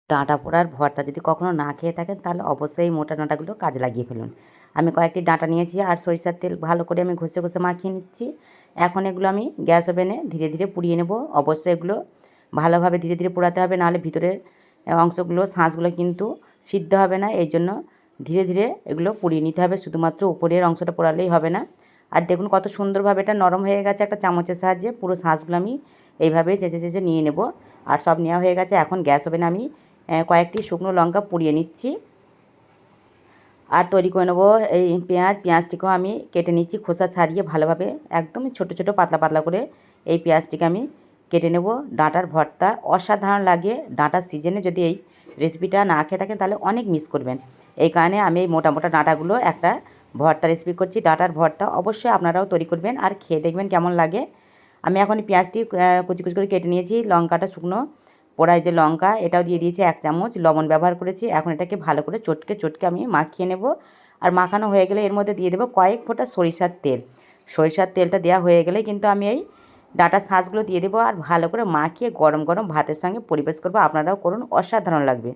ডাঁটা পোড়ার ভর্তা যদি কখনও না খেয়ে থাকেন তাহলে অবশ্যই এই মোটা ডাঁটাগুলো কাজে লাগিয়ে ফেলুন। আমি কয়েকটি ডাঁটা নিয়েছি আর সরিষার তেল ভালো করে আমি ঘষে ঘষে মাখিয়ে নিচ্ছি। এখন এগুলো আমি গ্যাস ওভেনে ধীরে ধীরে পুড়িয়ে নেব। অবশ্যই এগুলো ভালোভাবে ধীরে ধীরে পোড়াতে হবে, নাহলে ভিতরের অংশগুলো শাঁসগুলো কিন্তু সিদ্ধ হবে না। এই জন্য ধীরে ধীরে এগুলো পুড়িয়ে নিতে হবে, শুধুমাত্র উপরের অংশটা পোড়ালেই হবে না। আর দেখুন কত সুন্দরভাবে এটা নরম হয়ে গেছে। একটা চামচের সাহায্যে পুরো শাঁসগুলো আমি এইভাবে চেঁচে চেঁচে নিয়ে নেব। আর সব নেওয়া হয়ে গেছে। এখন গ্যাস ওভেনে আমি কয়েকটি শুকনো লঙ্কা পুড়িয়ে নিচ্ছি। আর তৈরি করে নেবো এই পেঁয়াজটিকেও আমি কেটে নিচ্ছি খোসা ছাড়িয়ে ভালোভাবে, একদম ছোট ছোট পাতলা পাতলা করে এই পেঁয়াজটিকে আমি কেটে নেব। ডাঁটার ভর্তা অসাধারণ লাগে। ডাঁটার সিজনে যদি এই রেসিপিটা না খেয়ে থাকেন তাহলে অনেক মিস করবেন। এই কারণে আমি এই মোটা মোটা ডাঁটাগুলো একটা ভর্তা রেসিপি করছি। ডাঁটার ভর্তা অবশ্যই আপনারাও তৈরি করবেন আর খেয়ে দেখবেন কেমন লাগে। আমি এখন পেঁয়াজটি কুচি কুচি করে কেটে নিয়েছি। লঙ্কাটা শুকনো পোড়ায় যে লঙ্কা এটাও দিয়ে দিয়েছি, 1 চামচ লবণ ব্যবহার করেছি। এখন এটাকে ভালো করে চটকে চটকে আমি মাখিয়ে নেব। আর মাখানো হয়ে গেলে এর মধ্যে দিয়ে দেবো কয়েক ফোঁটা সরিষার তেল। সরিষার তেলটা দেওয়া হয়ে গেলে কিন্তু আমি এই ডাঁটার শাঁসগুলো দিয়ে দেবো আর ভালো করে মাখিয়ে গরম গরম ভাতের সঙ্গে পরিবেশ করবো। আপনারাও করুন, অসাধারণ লাগবে।